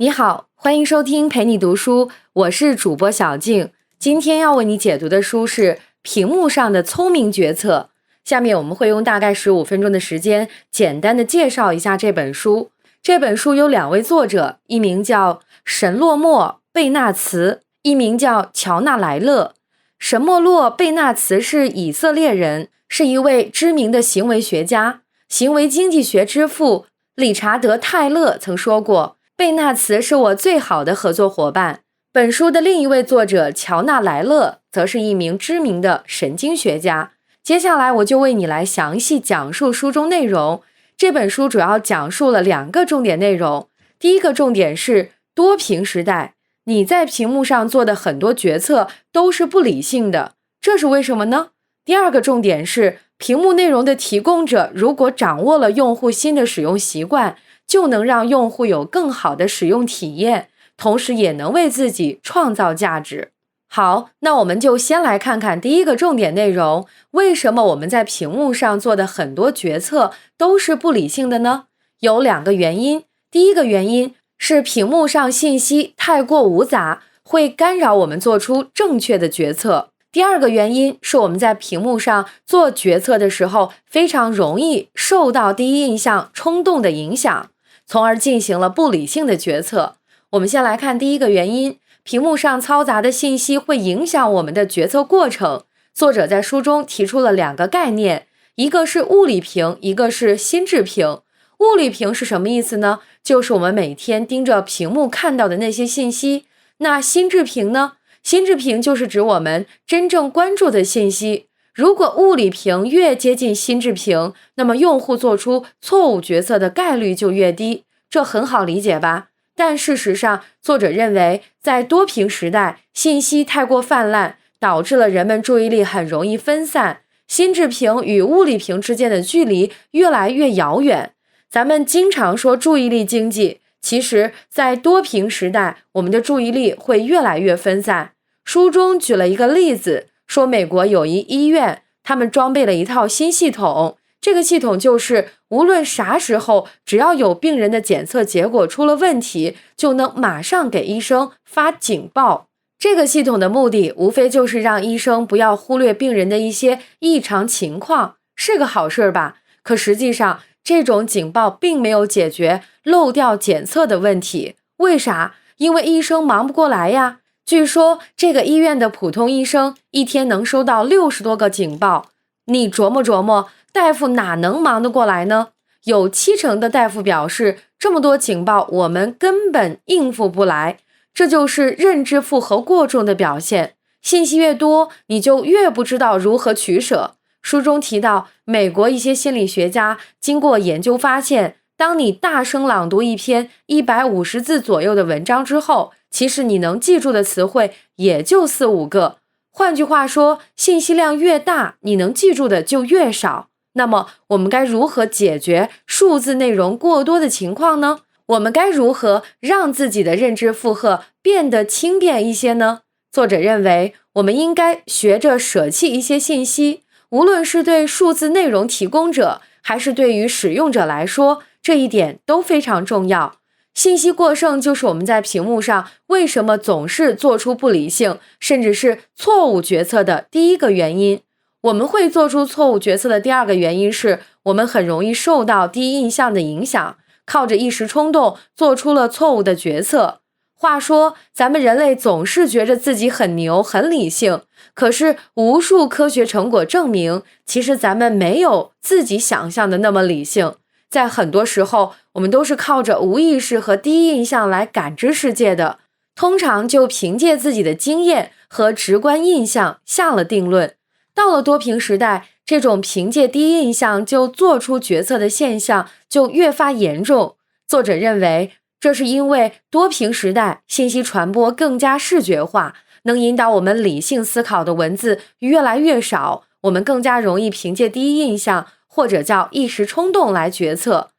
你好，欢迎收听陪你读书，我是主播小静。今天要为你解读的书是《屏幕上的聪明决策》。下面我们会用大概15分钟的时间，简单的介绍一下这本书。这本书有2位作者，一名叫神洛莫·贝纳茨，一名叫乔纳莱勒。神莫洛·贝纳茨是以色列人，是一位知名的行为学家。行为经济学之父理查德·泰勒曾说过，贝纳茨是我最好的合作伙伴。本书的另一位作者乔纳莱勒则是一名知名的神经学家。接下来我就为你来详细讲述书中内容。这本书主要讲述了2个重点内容。第一个重点是多屏时代，你在屏幕上做的很多决策都是不理性的，这是为什么呢？第二个重点是屏幕内容的提供者如果掌握了用户新的使用习惯，就能让用户有更好的使用体验，同时也能为自己创造价值。好，那我们就先来看看第一个重点内容，为什么我们在屏幕上做的很多决策都是不理性的呢？有2个原因。第一个原因是屏幕上信息太过芜杂，会干扰我们做出正确的决策。第二个原因是我们在屏幕上做决策的时候，非常容易受到第一印象冲动的影响，从而进行了不理性的决策。我们先来看第一个原因，屏幕上嘈杂的信息会影响我们的决策过程。作者在书中提出了2个概念，一个是物理屏，一个是心智屏。物理屏是什么意思呢？就是我们每天盯着屏幕看到的那些信息。那心智屏呢？心智屏就是指我们真正关注的信息。如果物理屏越接近心智屏，那么用户做出错误决策的概率就越低，这很好理解吧？但事实上，作者认为在多屏时代，信息太过泛滥，导致了人们注意力很容易分散，心智屏与物理屏之间的距离越来越遥远。咱们经常说注意力经济，其实在多屏时代，我们的注意力会越来越分散。书中举了一个例子，说美国有一医院，他们装备了一套新系统，这个系统就是无论啥时候，只要有病人的检测结果出了问题，就能马上给医生发警报。这个系统的目的无非就是让医生不要忽略病人的一些异常情况，是个好事吧？可实际上，这种警报并没有解决漏掉检测的问题。为啥？因为医生忙不过来呀。据说这个医院的普通医生一天能收到60多个警报，你琢磨琢磨，大夫哪能忙得过来呢？有70%的大夫表示，这么多警报我们根本应付不来。这就是认知负荷过重的表现。信息越多，你就越不知道如何取舍。书中提到，美国一些心理学家经过研究发现，当你大声朗读一篇150字左右的文章之后，其实你能记住的词汇也就4、5个。换句话说，信息量越大，你能记住的就越少。那么我们该如何解决数字内容过多的情况呢？我们该如何让自己的认知负荷变得轻便一些呢？作者认为，我们应该学着舍弃一些信息，无论是对数字内容提供者，还是对于使用者来说，这一点都非常重要。信息过剩就是我们在屏幕上为什么总是做出不理性，甚至是错误决策的第一个原因。我们会做出错误决策的第2个原因是，我们很容易受到第一印象的影响，靠着一时冲动做出了错误的决策。话说，咱们人类总是觉着自己很牛、很理性，可是无数科学成果证明，其实咱们没有自己想象的那么理性。在很多时候，我们都是靠着无意识和第一印象来感知世界的，通常就凭借自己的经验和直观印象下了定论。到了多屏时代，这种凭借第一印象就做出决策的现象就越发严重。作者认为，这是因为多屏时代信息传播更加视觉化，能引导我们理性思考的文字越来越少，我们更加容易凭借第一印象或者叫一时冲动来决策。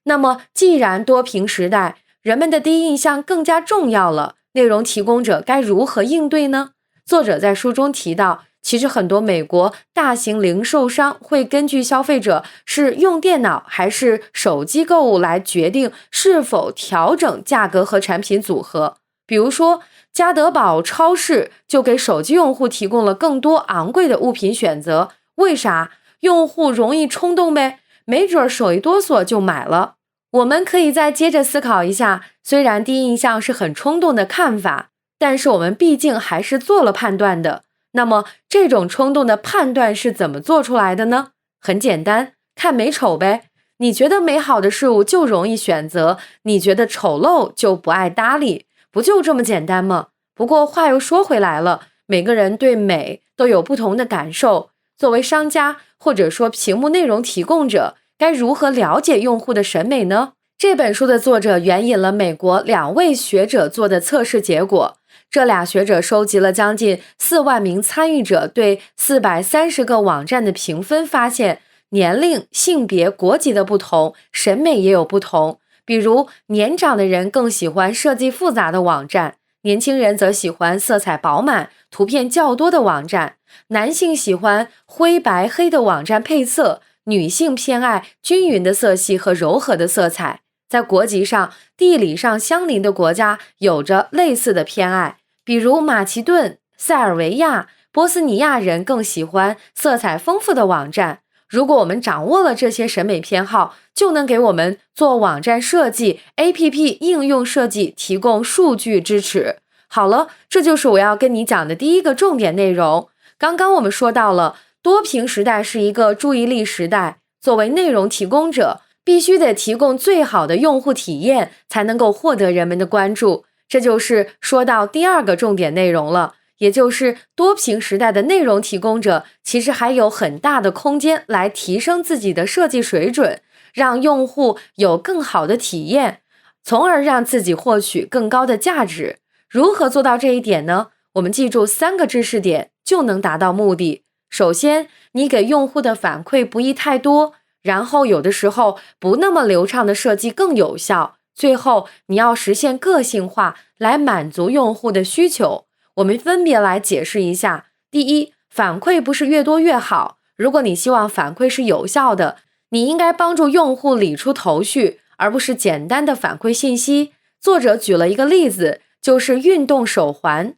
那么既然多屏时代，人们的第一印象更加重要了，内容提供者该如何应对呢？作者在书中提到，其实很多美国大型零售商会根据消费者是用电脑还是手机购物来决定是否调整价格和产品组合。比如说，家得宝超市就给手机用户提供了更多昂贵的物品选择。为啥？用户容易冲动呗，没准手一哆嗦就买了。我们可以再接着思考一下，虽然第一印象是很冲动的看法，但是我们毕竟还是做了判断的。那么这种冲动的判断是怎么做出来的呢？很简单，看美丑呗。你觉得美好的事物就容易选择，你觉得丑陋就不爱搭理，不就这么简单吗？不过话又说回来了，每个人对美都有不同的感受。作为商家或者说屏幕内容提供者，该如何了解用户的审美呢？这本书的作者援引了美国2位学者做的测试结果。这俩学者收集了将近4万名参与者对430个网站的评分，发现年龄、性别、国籍的不同，审美也有不同。比如年长的人更喜欢设计复杂的网站，年轻人则喜欢色彩饱满、图片较多的网站。男性喜欢灰白黑的网站配色，女性偏爱均匀的色系和柔和的色彩。在国籍上，地理上相邻的国家有着类似的偏爱，比如马其顿、塞尔维亚、波斯尼亚人更喜欢色彩丰富的网站。如果我们掌握了这些审美偏好，就能给我们做网站设计、APP 应用设计提供数据支持。好了，这就是我要跟你讲的第一个重点内容。刚刚我们说到了，多屏时代是一个注意力时代，作为内容提供者，必须得提供最好的用户体验，才能够获得人们的关注。这就是说到第二个重点内容了，也就是多屏时代的内容提供者其实还有很大的空间来提升自己的设计水准，让用户有更好的体验，从而让自己获取更高的价值。如何做到这一点呢？我们记住3个知识点就能达到目的。首先，你给用户的反馈不宜太多，然后有的时候不那么流畅的设计更有效。最后，你要实现个性化，来满足用户的需求。我们分别来解释一下。第一，反馈不是越多越好。如果你希望反馈是有效的，你应该帮助用户理出头绪，而不是简单的反馈信息。作者举了一个例子，就是运动手环。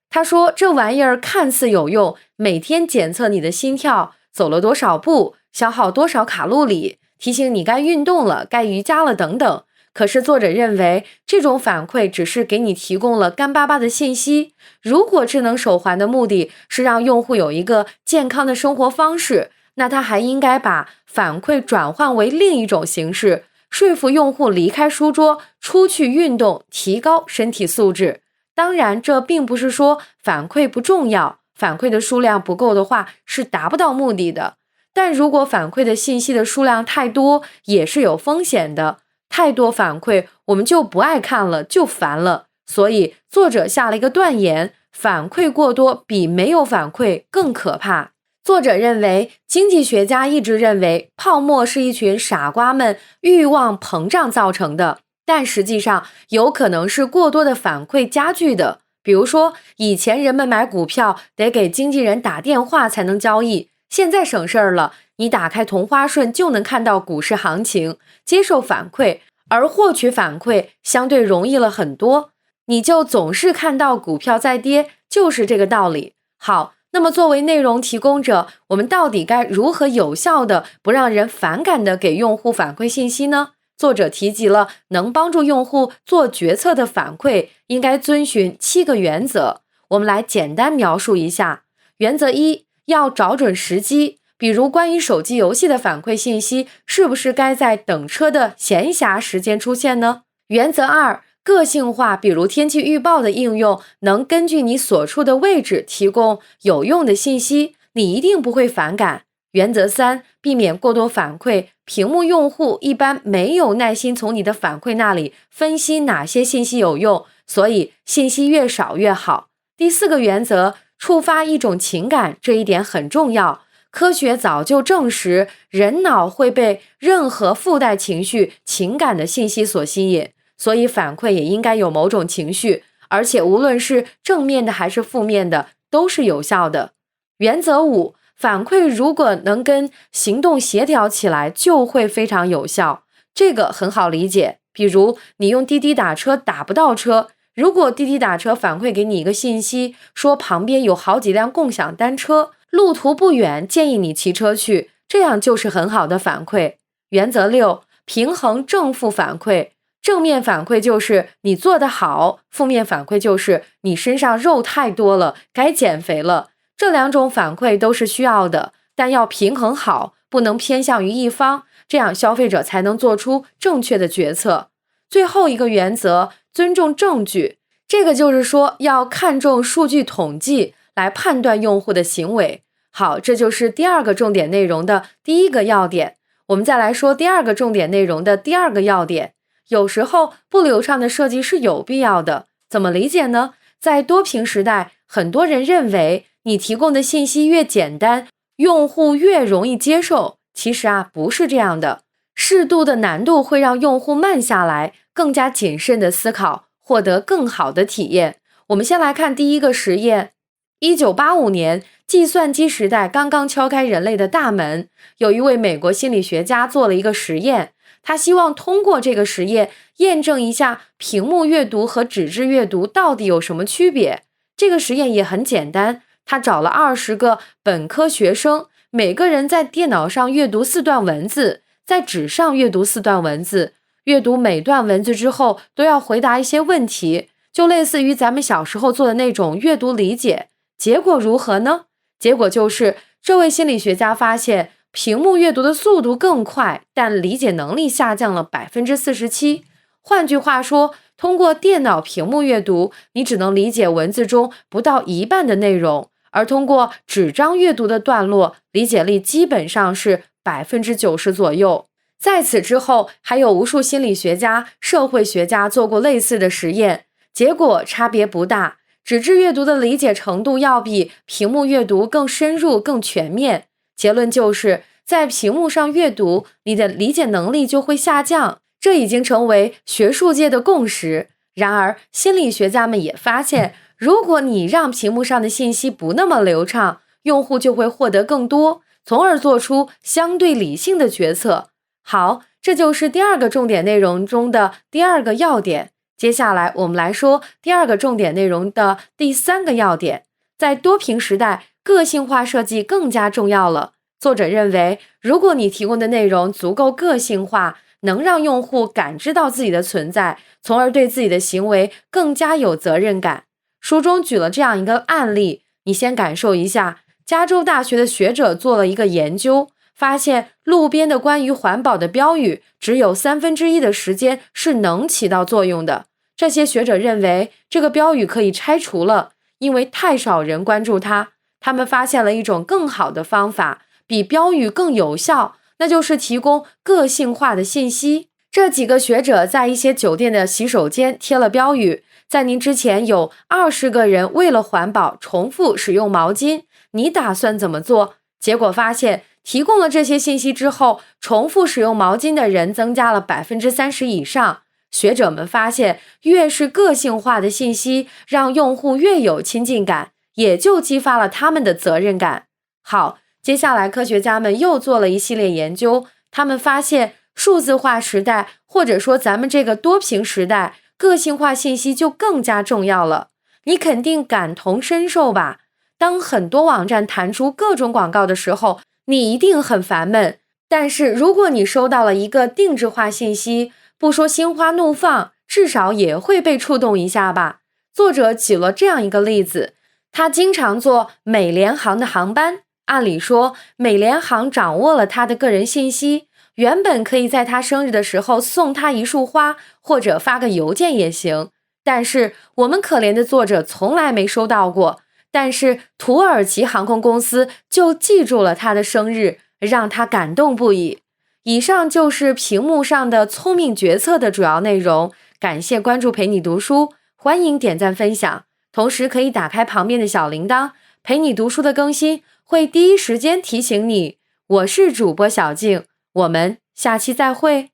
他说这玩意儿看似有用，每天检测你的心跳，走了多少步，消耗多少卡路里，提醒你该运动了，该瑜伽了等等。可是作者认为，这种反馈只是给你提供了干巴巴的信息。如果智能手环的目的是让用户有一个健康的生活方式，那他还应该把反馈转换为另一种形式，说服用户离开书桌，出去运动，提高身体素质。当然，这并不是说反馈不重要，反馈的数量不够的话是达不到目的的。但如果反馈的信息的数量太多，也是有风险的。太多反馈，我们就不爱看了，就烦了。所以作者下了一个断言，反馈过多比没有反馈更可怕。作者认为，经济学家一直认为泡沫是一群傻瓜们欲望膨胀造成的，但实际上有可能是过多的反馈加剧的。比如说，以前人们买股票得给经纪人打电话才能交易，现在省事儿了，你打开同花顺就能看到股市行情，接受反馈，而获取反馈相对容易了很多。你就总是看到股票在跌，就是这个道理。好，那么作为内容提供者，我们到底该如何有效的不让人反感的给用户反馈信息呢？作者提及了能帮助用户做决策的反馈应该遵循7个原则，我们来简单描述一下。原则1，要找准时机，比如关于手机游戏的反馈信息，是不是该在等车的闲暇时间出现呢？原则2，个性化，比如天气预报的应用能根据你所处的位置提供有用的信息，你一定不会反感。原则3，避免过多反馈，屏幕用户一般没有耐心从你的反馈那里分析哪些信息有用，所以信息越少越好。第4个原则，触发一种情感，这一点很重要。科学早就证实，人脑会被任何附带情绪、情感的信息所吸引，所以反馈也应该有某种情绪，而且无论是正面的还是负面的，都是有效的。原则5，反馈如果能跟行动协调起来，就会非常有效。这个很好理解，比如你用滴滴打车打不到车，如果滴滴打车反馈给你一个信息，说旁边有好几辆共享单车，路途不远，建议你骑车去，这样就是很好的反馈。原则6，平衡正负反馈。正面反馈就是你做得好，负面反馈就是你身上肉太多了，该减肥了。这两种反馈都是需要的，但要平衡好，不能偏向于一方，这样消费者才能做出正确的决策。最后一个原则，尊重证据。这个就是说要看重数据统计来判断用户的行为。好，这就是第2个重点内容的第1个要点。我们再来说第2个重点内容的第2个要点。有时候不流畅的设计是有必要的，怎么理解呢？在多屏时代，很多人认为你提供的信息越简单，用户越容易接受。其实不是这样的。适度的难度会让用户慢下来，更加谨慎的思考，获得更好的体验。我们先来看第1个实验。1985年，计算机时代刚刚敲开人类的大门，有一位美国心理学家做了一个实验。他希望通过这个实验验证一下屏幕阅读和纸质阅读到底有什么区别。这个实验也很简单，他找了20个本科学生，每个人在电脑上阅读4段文字，在纸上阅读4段文字，阅读每段文字之后都要回答一些问题，就类似于咱们小时候做的那种阅读理解。结果如何呢？结果就是这位心理学家发现屏幕阅读的速度更快，但理解能力下降了 47%。 换句话说，通过电脑屏幕阅读，你只能理解文字中不到一半的内容，而通过纸张阅读的段落，理解力基本上是 90% 左右。在此之后，还有无数心理学家、社会学家做过类似的实验，结果差别不大。纸质阅读的理解程度要比屏幕阅读更深入、更全面。结论就是在屏幕上阅读，你的理解能力就会下降，这已经成为学术界的共识。然而，心理学家们也发现，如果你让屏幕上的信息不那么流畅，用户就会获得更多，从而做出相对理性的决策。好，这就是第2个重点内容中的第2个要点。接下来我们来说第2个重点内容的第3个要点。在多屏时代，个性化设计更加重要了。作者认为，如果你提供的内容足够个性化，能让用户感知到自己的存在，从而对自己的行为更加有责任感。书中举了这样一个案例，你先感受一下。加州大学的学者做了一个研究，发现路边的关于环保的标语只有1/3的时间是能起到作用的。这些学者认为这个标语可以拆除了，因为太少人关注它。他们发现了一种更好的方法，比标语更有效，那就是提供个性化的信息。这几个学者在一些酒店的洗手间贴了标语，在您之前有20个人为了环保重复使用毛巾，你打算怎么做？结果发现，提供了这些信息之后，重复使用毛巾的人增加了 30% 以上。学者们发现，越是个性化的信息，让用户越有亲近感，也就激发了他们的责任感。好，接下来科学家们又做了一系列研究，他们发现数字化时代，或者说咱们这个多屏时代，个性化信息就更加重要了。你肯定感同身受吧？当很多网站弹出各种广告的时候，你一定很烦闷。但是如果你收到了一个定制化信息，不说心花怒放，至少也会被触动一下吧。作者举了这样一个例子，他经常坐美联航的航班，按理说美联航掌握了他的个人信息，原本可以在他生日的时候送他一束花，或者发个邮件也行。但是我们可怜的作者从来没收到过，但是土耳其航空公司就记住了他的生日，让他感动不已。以上就是屏幕上的聪明决策的主要内容，感谢关注陪你读书，欢迎点赞分享，同时可以打开旁边的小铃铛，陪你读书的更新会第一时间提醒你。我是主播小静，我们下期再会。